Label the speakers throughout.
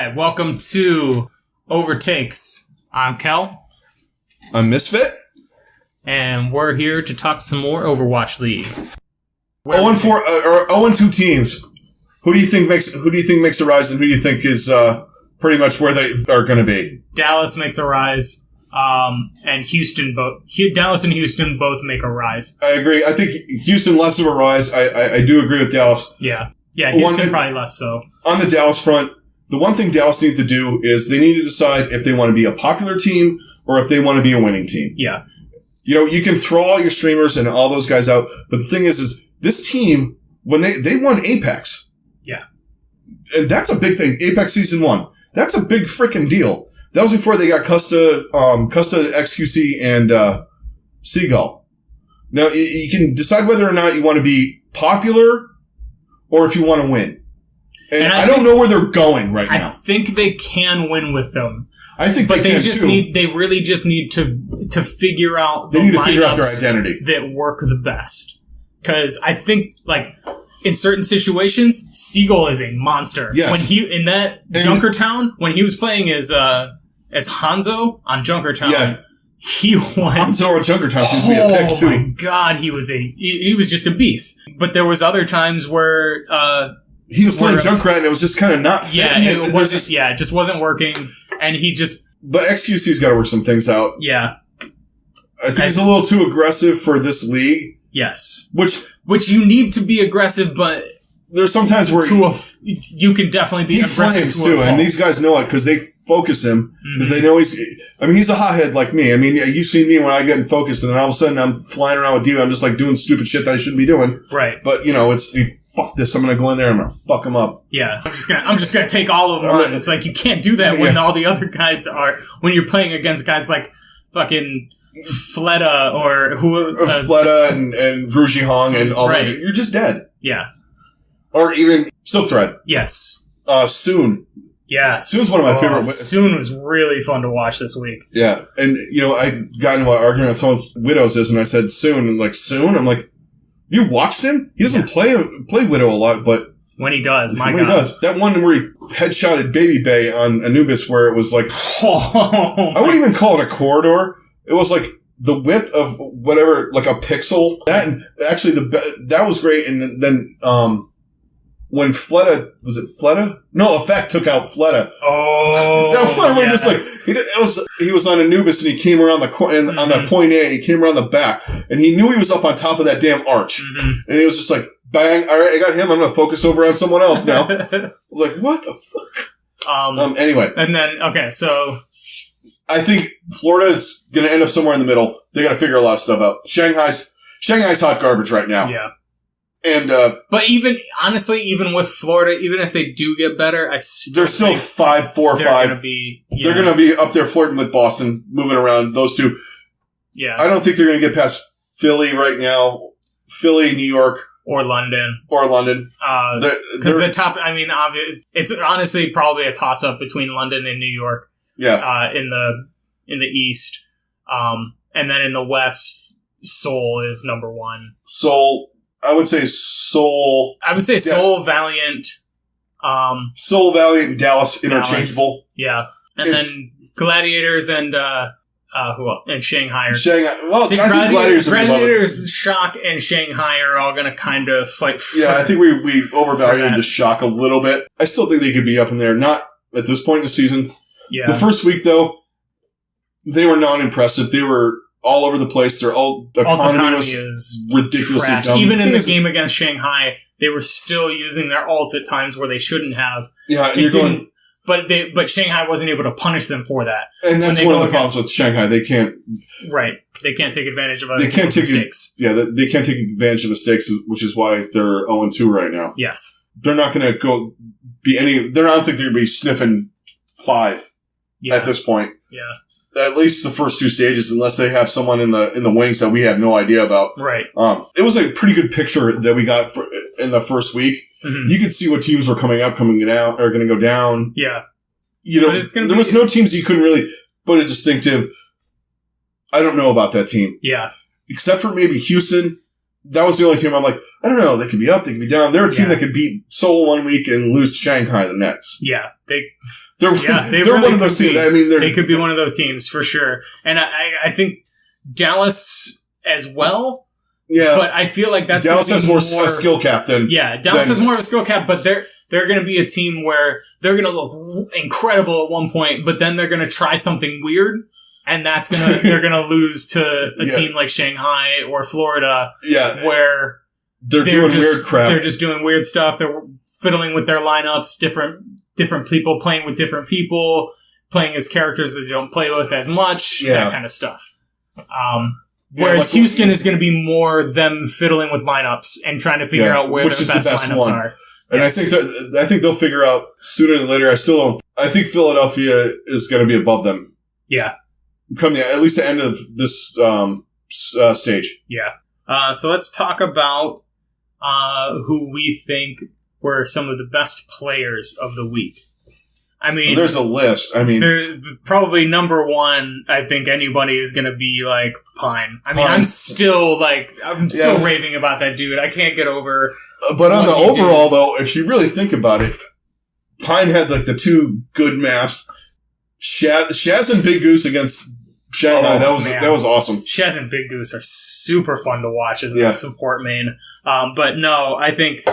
Speaker 1: right, welcome to Overtakes. I'm Kel.
Speaker 2: I'm Misfit.
Speaker 1: And we're here to talk some more Overwatch League.
Speaker 2: 0-2 teams. Who do you think makes a rise, and who do you think is pretty much where they are going to be?
Speaker 1: Dallas makes a rise, and Houston Dallas and Houston both make a rise.
Speaker 2: I agree. I think Houston less of a rise. I do agree with Dallas.
Speaker 1: Yeah, Houston probably less so.
Speaker 2: On the Dallas front, the one thing Dallas needs to do is they need to decide if they want to be a popular team or if they want to be a winning team.
Speaker 1: Yeah.
Speaker 2: You know, you can throw all your streamers and all those guys out, but the thing is this team, when they won Apex.
Speaker 1: Yeah.
Speaker 2: And that's a big thing. Apex Season 1. That's a big freaking deal. That was before they got Custa XQC, and Seagull. Now, you can decide whether or not you want to be popular or if you want to win. And I don't know where they're going right now.
Speaker 1: I think they can win with them.
Speaker 2: I think they can too.
Speaker 1: They really just need to figure out
Speaker 2: they need to figure out their identity
Speaker 1: that work the best. Because I think, like, in certain situations, Seagull is a monster.
Speaker 2: Yes.
Speaker 1: When he in that Junkertown, when he was playing as Hanzo on Junkertown,
Speaker 2: yeah.
Speaker 1: He was
Speaker 2: Hanzo on Junkertown seems to be a pick too.
Speaker 1: Oh my god, he was just a beast. But there was other times where
Speaker 2: he was playing Junkrat and it was just kind of not fitting.
Speaker 1: Yeah, it just wasn't working, and he just.
Speaker 2: But XQC's got to work some things out.
Speaker 1: Yeah,
Speaker 2: I think he's a little too aggressive for this league.
Speaker 1: Yes, which you need to be aggressive, but
Speaker 2: there's sometimes where
Speaker 1: you can definitely be aggressive
Speaker 2: flames too, and these guys know it because they focus him because they know he's a hothead like me. I mean, you've seen me when I get in focus, and then all of a sudden I'm flying around with you. I'm just like doing stupid shit that I shouldn't be doing.
Speaker 1: Right.
Speaker 2: But you know, it's the fuck this. I'm gonna go in there. I'm gonna fuck him up.
Speaker 1: Yeah. I'm just gonna take all of them on. It's like you can't do that when all the other guys are when you're playing against guys like fucking Fleta or
Speaker 2: Fleta and Vruji Hong and all that. You're just dead.
Speaker 1: Yeah.
Speaker 2: Or even Silk Thread.
Speaker 1: Yes.
Speaker 2: Soon.
Speaker 1: Yeah.
Speaker 2: Soon's one of my favorite.
Speaker 1: Soon was really fun to watch this week.
Speaker 2: Yeah. And, you know, I got into an argument with someone Widows is, and I said Soon, and like, Soon? I'm like, you watched him? He doesn't play Widow a lot, but
Speaker 1: when he does,
Speaker 2: when he does. That one where he headshotted Baby Bay on Anubis where it was like, I wouldn't even call it a corridor. It was like the width of whatever, like a pixel. That, and actually that was great. And then, when Fleta, was it Fleta? No, Effect took out Fleta.
Speaker 1: Oh,
Speaker 2: that one where just like he was on Anubis and he came around the on that point A and he came around the back and he knew he was up on top of that damn arch and he was just like bang. All right, I got him. I'm gonna focus over on someone else now. I was like, what the fuck? Anyway,
Speaker 1: and then so
Speaker 2: I think Florida is gonna end up somewhere in the middle. They got to figure a lot of stuff out. Shanghai's hot garbage right now.
Speaker 1: Yeah.
Speaker 2: And
Speaker 1: but even with Florida, even if they do get better, they're
Speaker 2: still 5, 4, 5. They're going to be up there flirting with Boston, moving around those two.
Speaker 1: Yeah,
Speaker 2: I don't think they're going to get past Philly right now. Philly, New York,
Speaker 1: or London.
Speaker 2: Because
Speaker 1: the top. I mean, it's honestly probably a toss up between London and New York.
Speaker 2: Yeah.
Speaker 1: In the East, and then in the West, Seoul is number 1.
Speaker 2: I would say Seoul.
Speaker 1: Seoul, Valiant.
Speaker 2: Seoul, Valiant, and Dallas interchangeable.
Speaker 1: Yeah. And then Gladiators and who else? And Shanghai.
Speaker 2: Well, I think
Speaker 1: Gladiators, Shock, and Shanghai are all going to kind of fight for
Speaker 2: I think we overvalued the Shock a little bit. I still think they could be up in there. Not at this point in the season.
Speaker 1: Yeah.
Speaker 2: The first week, though, they were non-impressive. They were all over the place. The economy was ridiculously dumb.
Speaker 1: Even in the game against Shanghai, they were still using their ult at times where they shouldn't have.
Speaker 2: Yeah, and
Speaker 1: but Shanghai wasn't able to punish them for that.
Speaker 2: And that's one of the problems with Shanghai. They can't.
Speaker 1: Right. They can't take advantage of other people's mistakes.
Speaker 2: They can't take advantage of mistakes, which is why they're 0-2 right now.
Speaker 1: Yes.
Speaker 2: They're not going to go be any. I don't think they're going to be sniffing 5 at this point.
Speaker 1: Yeah.
Speaker 2: At least the first 2 stages, unless they have someone in the wings that we have no idea about.
Speaker 1: Right.
Speaker 2: It was a pretty good picture that we got in the first week. Mm-hmm. You could see what teams were coming down, or going to go down.
Speaker 1: Yeah.
Speaker 2: You know, there was no teams you couldn't really put a distinctive. I don't know about that team.
Speaker 1: Yeah.
Speaker 2: Except for maybe Houston that was the only team I'm like, I don't know, they could be up, they could be down. They're a team that could beat Seoul one week and lose to Shanghai the next.
Speaker 1: Yeah, they're
Speaker 2: really one of those teams. I mean,
Speaker 1: they could be one of those teams for sure. And I think Dallas as well.
Speaker 2: Yeah,
Speaker 1: but I feel like that's
Speaker 2: Dallas has more a skill cap than
Speaker 1: Dallas has more of a skill cap, but they're going to be a team where they're going to look incredible at one point, but then they're going to try something weird, and they're going to lose to a team like Shanghai or Florida, where
Speaker 2: they're doing weird crap.
Speaker 1: They're just doing weird stuff. They're fiddling with their lineups, different people playing with different people, playing as characters that they don't play with as much, that kind of stuff. Whereas Houston is going to be more them fiddling with lineups and trying to figure out where their best lineups are.
Speaker 2: And I think they'll figure out sooner than later. I think Philadelphia is going to be above them.
Speaker 1: Yeah.
Speaker 2: Come at least the end of this stage.
Speaker 1: Yeah. So let's talk about who we think were some of the best players of the week. I mean,
Speaker 2: there's a list. I mean,
Speaker 1: probably number one. I think anybody is going to be like Pine. I mean, I'm still raving about that dude. I can't get over.
Speaker 2: But on the overall, though, if you really think about it, Pine had like the two good maps. Shaz and Big Goose against Shanghai. That was awesome.
Speaker 1: Shaz and Big Goose are super fun to watch as a support main. But no, I think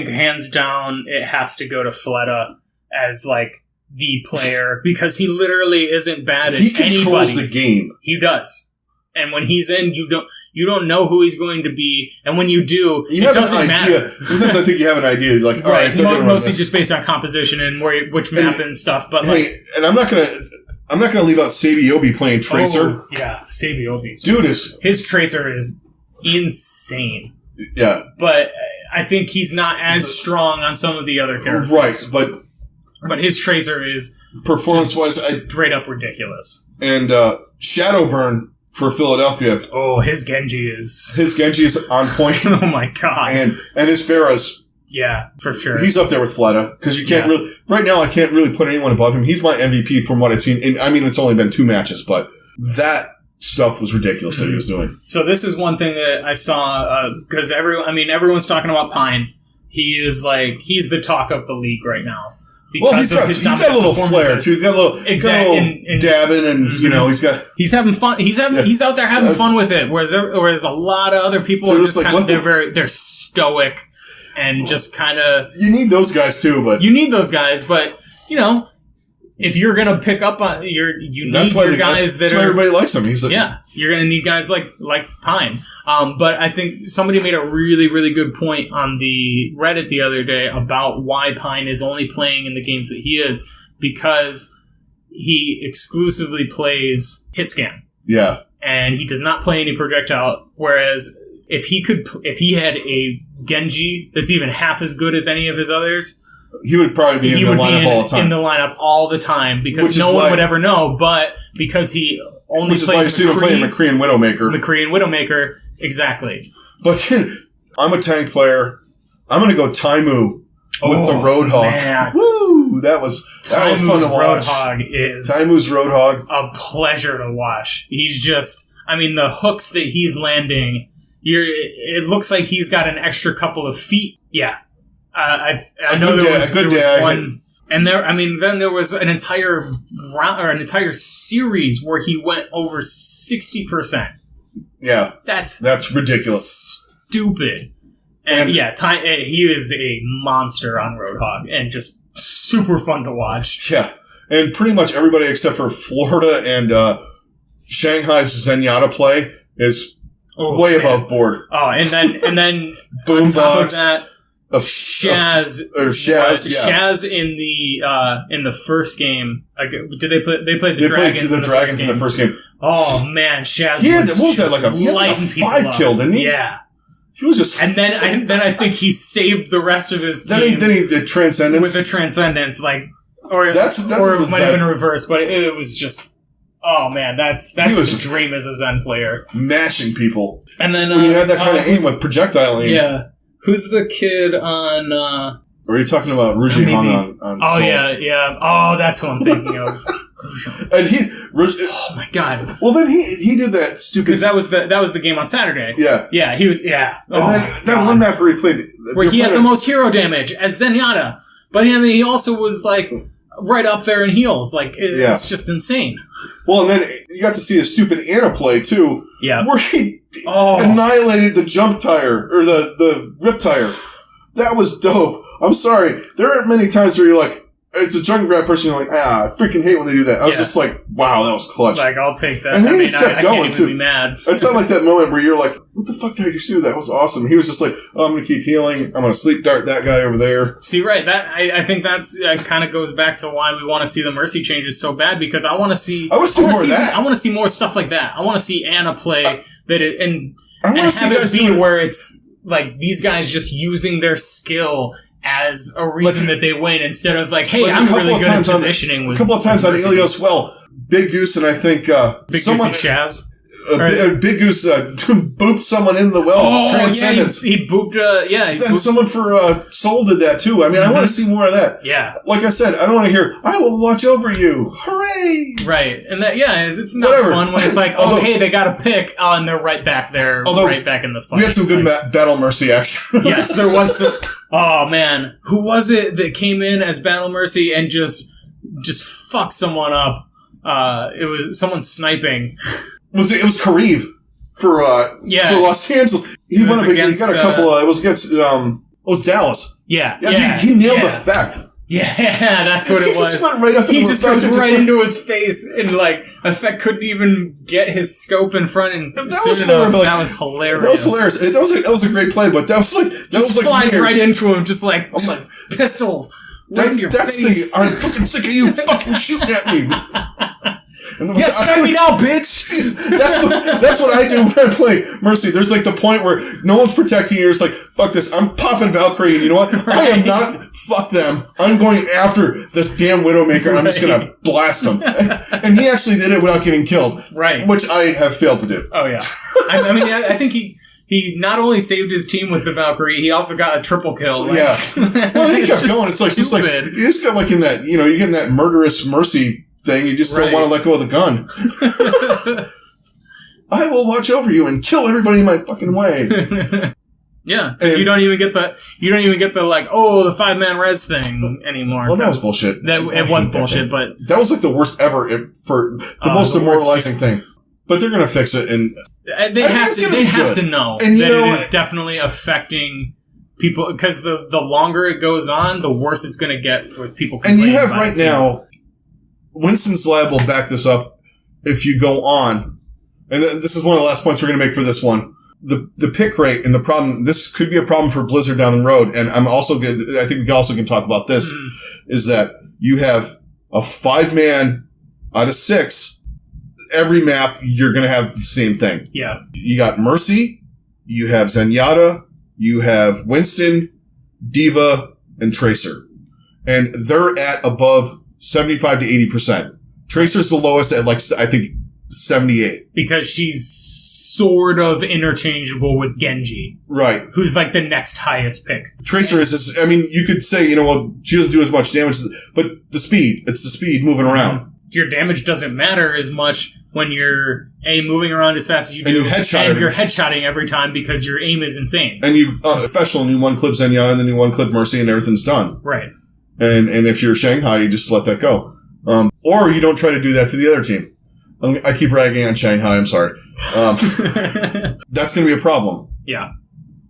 Speaker 1: hands down it has to go to Fleta as like the player, because he literally isn't bad at anybody.
Speaker 2: He controls the game.
Speaker 1: He does. And when he's in, you don't know who he's going to be, and when you do, it doesn't matter.
Speaker 2: Sometimes I think you have an idea, like all right,
Speaker 1: mostly just based on composition and which map and stuff. But
Speaker 2: and I'm not gonna leave out Sabiobi playing Tracer.
Speaker 1: Oh, yeah, Sabiobi's
Speaker 2: his
Speaker 1: Tracer is insane.
Speaker 2: Yeah,
Speaker 1: but I think he's not as strong on some of the other characters.
Speaker 2: Right, but his
Speaker 1: Tracer is
Speaker 2: performance-wise
Speaker 1: straight up ridiculous.
Speaker 2: And Shadowburn for Philadelphia.
Speaker 1: Oh, his Genji is
Speaker 2: on point.
Speaker 1: Oh my god!
Speaker 2: And his Pharah's.
Speaker 1: Yeah, for sure.
Speaker 2: He's up there with Fleta because you can't really right now. I can't really put anyone above him. He's my MVP from what I've seen. And, I mean, it's only been 2 matches, but that stuff was ridiculous that he was doing.
Speaker 1: So this is one thing that I saw because everyone's talking about Pine. He's the talk of the league right now.
Speaker 2: Well, he's got a little flair too. He's got a little dabbing, and
Speaker 1: he's having fun. He's out there having fun with it. Whereas a lot of other people are just kind of they're stoic and just kind of.
Speaker 2: You need those guys too, but
Speaker 1: you know, if you're gonna pick up on you need your guys that are.
Speaker 2: Everybody likes him.
Speaker 1: You're gonna need guys like Pine. But I think somebody made a really, really good point on the Reddit the other day about why Pine is only playing in the games that he is, because he exclusively plays hit scan.
Speaker 2: Yeah.
Speaker 1: And he does not play any projectile. Whereas if he had a Genji that's even half as good as any of his others,
Speaker 2: he would probably be in the lineup all the time.
Speaker 1: In the lineup all the time, because no one would ever know. But because he only plays
Speaker 2: McCree and Widowmaker.
Speaker 1: McCree and Widowmaker, exactly.
Speaker 2: But I'm a tank player. I'm going to go Taimu with the Roadhog.
Speaker 1: Man.
Speaker 2: Woo! That was fun to watch. Taimu's Roadhog.
Speaker 1: A pleasure to watch. He's just, the hooks that he's landing, it looks like he's got an extra couple of feet. Yeah. I know there was one, and then there was an entire round or an entire series where he went over 60%.
Speaker 2: Yeah, that's ridiculous,
Speaker 1: stupid, and he is a monster on Roadhog and just super fun to watch.
Speaker 2: Yeah, and pretty much everybody except for Florida and Shanghai's Zenyatta play is way above board.
Speaker 1: Oh, and then
Speaker 2: Boombox.
Speaker 1: On top of that.
Speaker 2: Of
Speaker 1: Shaz in the first game. Did they played the Dragons?
Speaker 2: They played the Dragons in the first game.
Speaker 1: Oh man, Shaz!
Speaker 2: He had a 5 kill, didn't he?
Speaker 1: Yeah.
Speaker 2: He was just.
Speaker 1: And then I think he saved the rest of his team.
Speaker 2: Then he did Transcendence
Speaker 1: with the Transcendence, or it might have been reversed, but it was just. Oh man, that's the dream as a Zen player.
Speaker 2: Mashing people,
Speaker 1: and then
Speaker 2: when you have that kind of aim with projectile aim.
Speaker 1: Yeah. Who's the kid on...
Speaker 2: Are you talking about Ruji Han on
Speaker 1: Oh,
Speaker 2: Soul?
Speaker 1: yeah. Oh, that's who I'm thinking of.
Speaker 2: And
Speaker 1: oh my god!
Speaker 2: Well, then he did that stupid
Speaker 1: because that was the game on Saturday.
Speaker 2: Yeah,
Speaker 1: he was
Speaker 2: that one map where he played
Speaker 1: where he had the most hero damage as Zenyatta, but then he also was like right up there in heals. Like it's just insane.
Speaker 2: Well, and then you got to see a stupid Ana play too.
Speaker 1: Yeah,
Speaker 2: where he annihilated the jump tire or the rip tire. That was dope. I'm sorry, there aren't many times where you're like. It's a junk grab person. You're like, I freaking hate when they do that. I was just like, wow, that was clutch.
Speaker 1: Like, I'll take that.
Speaker 2: And then he just kept going,
Speaker 1: can't
Speaker 2: too.
Speaker 1: Be mad.
Speaker 2: It's not like that moment where you're like, what the fuck did I just do? That was awesome. He was just like, oh, I'm going to keep healing. I'm going to sleep dart that guy over there.
Speaker 1: See, right. I think that's kind of goes back to why we want to see the Mercy changes so bad, because I want to see...
Speaker 2: I want to see more of that.
Speaker 1: I want to see more stuff like that. I want to see Ana play and have it be where it's like these guys just using their skill as a reason that they win instead of like, hey, I'm really good at positioning.
Speaker 2: A couple of times on Ilios, Big Goose and I think
Speaker 1: Big Goose and Shaz.
Speaker 2: Big Goose booped someone in the well. Transcendence.
Speaker 1: Yeah, he booped.
Speaker 2: And someone for Soul did that too. I mean, I want to see more of that.
Speaker 1: Yeah.
Speaker 2: Like I said, I don't want to hear, I will watch over you. Hooray!
Speaker 1: Right. And that, it's not fun when it's like, hey, they got a pick, and they're right back there, right back in the fight.
Speaker 2: We had some good Battle Mercy action.
Speaker 1: Yes, there was some. Oh, man. Who was it that came in as Battle Mercy and just fucked someone up? It was someone sniping.
Speaker 2: It was Kareev for Los Angeles. He went up against. He got a couple. It was against. It was Dallas.
Speaker 1: Yeah.
Speaker 2: He nailed Effect.
Speaker 1: Yeah, that's what it was.
Speaker 2: Just went right up.
Speaker 1: He just goes right into his face, and like Effect couldn't even get his scope in front. And that was hilarious.
Speaker 2: That was hilarious. That was a great play, but that was like
Speaker 1: flies right into him, just like pistol. Right in your face.
Speaker 2: I'm fucking sick of you fucking shooting at me.
Speaker 1: Snipe me now, bitch!
Speaker 2: That's what I do when I play Mercy. There's like the point where no one's protecting you. You're just like, fuck this. I'm popping Valkyrie, and you know what? I am not. Fuck them. I'm going after this damn Widowmaker, and I'm just going to blast them. And he actually did it without getting killed.
Speaker 1: Right.
Speaker 2: Which I have failed to do.
Speaker 1: Oh, yeah. I mean, I think he not only saved his team with the Valkyrie, he also got a triple kill. Like,
Speaker 2: well, he kept going. It's like, you just got like in that, you're getting that murderous Mercy thing, you just don't want to let go of the gun. I will watch over you and kill everybody in my fucking way.
Speaker 1: Yeah, because you don't even get the like, the 5-man res thing anymore.
Speaker 2: Well, that was bullshit.
Speaker 1: It was bullshit, but
Speaker 2: that was like the worst ever for the most demoralizing thing. But they're gonna fix it, and
Speaker 1: they have to know that it is definitely affecting people, because the longer it goes on, the worse it's going to get for people.
Speaker 2: And you have right now. Winston's Lab will back this up if you go on. And this is one of the last points we're going to make for this one. The pick rate and the problem, this could be a problem for Blizzard down the road. And I think we also can talk about this, is that you have a 5-man out of 6. Every map, you're going to have the same thing.
Speaker 1: Yeah.
Speaker 2: You got Mercy, you have Zenyatta, you have Winston, Diva, and Tracer. And they're at above 75 to 80%. Tracer's the lowest at I think 78.
Speaker 1: Because she's sort of interchangeable with Genji.
Speaker 2: Right.
Speaker 1: Who's like the next highest pick.
Speaker 2: Tracer is, you could say, she doesn't do as much damage, but it's the speed moving around.
Speaker 1: Your damage doesn't matter as much when you're moving around as fast as you do.
Speaker 2: And
Speaker 1: you're headshotting every time because your aim is insane.
Speaker 2: And you, professional, and you one-clip Zenyatta, and then you one-clip Mercy, and everything's done.
Speaker 1: Right.
Speaker 2: And if you're Shanghai, you just let that go. Or you don't try to do that to the other team. I keep ragging on Shanghai, I'm sorry. That's going to be a problem.
Speaker 1: Yeah.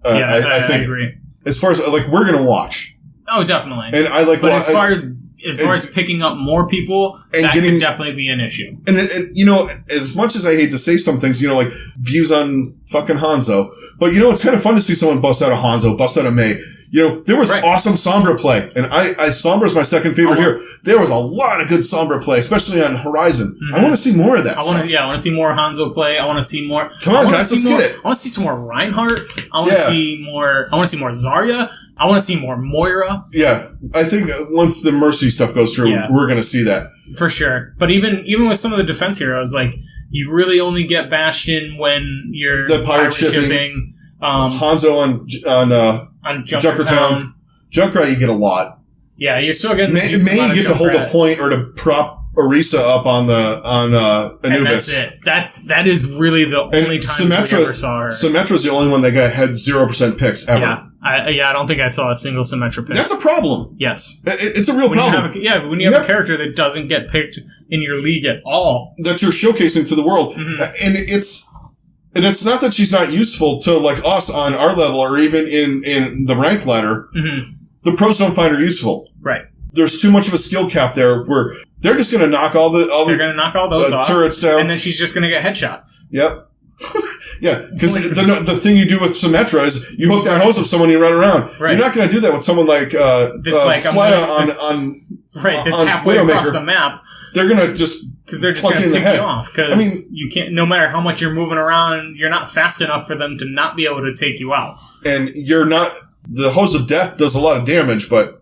Speaker 2: I think,
Speaker 1: I agree.
Speaker 2: As far as, we're going to watch.
Speaker 1: Oh, definitely.
Speaker 2: And I like...
Speaker 1: But as far as picking up more people, that could definitely be an issue.
Speaker 2: And as much as I hate to say some things, views on fucking Hanzo, but it's kind of fun to see someone bust out a Hanzo, bust out a Mei. There was awesome Sombra play, and Sombra's my second favorite here. There was a lot of good Sombra play, especially on Horizon. Mm-hmm. I want to see more of that stuff.
Speaker 1: I want to see more Hanzo play. I want to see more.
Speaker 2: Come on, guys, let's get it.
Speaker 1: I want to see some more Reinhardt. I want to see more. I want to see more Zarya. I want to see more Moira.
Speaker 2: Yeah, I think once the Mercy stuff goes through, we're going to see that
Speaker 1: for sure. But even with some of the defense heroes, you really only get Bastion when you're
Speaker 2: the pirate shipping. Hanzo on Junkertown. Junkrat, you get a lot.
Speaker 1: Yeah, you're still getting...
Speaker 2: May you get to hold a point or to prop Orisa up on Anubis.
Speaker 1: And that's it. That is really the only time we ever saw her.
Speaker 2: Symmetra's the only one that had 0% picks ever.
Speaker 1: Yeah. I don't think I saw a single Symmetra pick.
Speaker 2: That's a problem. It's a real problem.
Speaker 1: When you have a character that doesn't get picked in your league at all.
Speaker 2: That you're showcasing to the world.
Speaker 1: Mm-hmm.
Speaker 2: And it's not that she's not useful to like us on our level or even in the rank ladder.
Speaker 1: Mm-hmm.
Speaker 2: The pros don't find her useful.
Speaker 1: Right.
Speaker 2: There's too much of a skill cap there where they're just going to knock all these
Speaker 1: those
Speaker 2: turrets down.
Speaker 1: And then she's just going to get headshot.
Speaker 2: Yep. Yeah, because the thing you do with Symmetra is you hook that hose up someone and you run around. Right. You're not going to do that with someone like Fleta
Speaker 1: that's halfway across the map.
Speaker 2: They're going to just
Speaker 1: because they're just going to pick you off. Because you can't. No matter how much you're moving around, you're not fast enough for them to not be able to take you out.
Speaker 2: And you're not. The hose of death does a lot of damage, but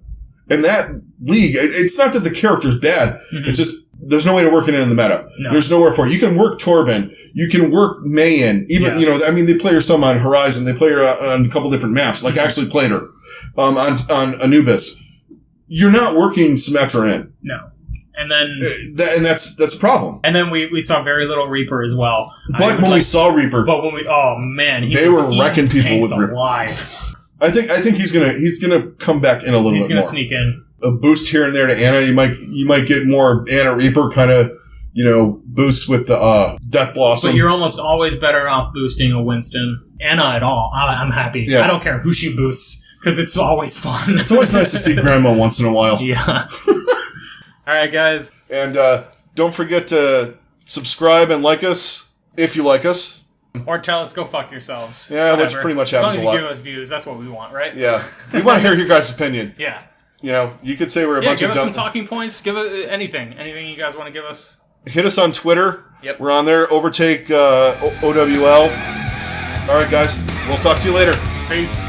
Speaker 2: in that league, it's not that the character's bad. Mm-hmm. It's just there's no way to work it in the meta. No. There's nowhere for it. You can work Torben. You can work Mayan. Even they play her some on Horizon. They play her on a couple different maps. Like actually played her on Anubis. You're not working Symmetra in.
Speaker 1: No. And then
Speaker 2: that's a problem.
Speaker 1: And then we saw very little Reaper as well.
Speaker 2: But when we saw Reaper,
Speaker 1: they
Speaker 2: were wrecking people with Reaper.
Speaker 1: Alive.
Speaker 2: I think he's gonna come back in a little bit more. He's
Speaker 1: gonna sneak in.
Speaker 2: A boost here and there to Ana. You might get more Ana Reaper kind of boosts with the Death Blossom.
Speaker 1: But you're almost always better off boosting a Winston. Ana at all. I'm happy. Yeah. I don't care who she boosts because it's always fun.
Speaker 2: It's always nice to see Grandma once in a while.
Speaker 1: Yeah. All right, guys.
Speaker 2: And don't forget to subscribe and like us if you like us.
Speaker 1: Or tell us, go fuck yourselves.
Speaker 2: Yeah, which pretty much happens a lot.
Speaker 1: As long as you give us views, that's what we want, right?
Speaker 2: Yeah. We want to hear your guys' opinion.
Speaker 1: Yeah.
Speaker 2: You could say we're a bunch of
Speaker 1: give us some talking points. Give us anything. Anything you guys want to give us.
Speaker 2: Hit us on Twitter.
Speaker 1: Yep.
Speaker 2: We're on there. OvertakeOWL. All right, guys. We'll talk to you later.
Speaker 1: Peace.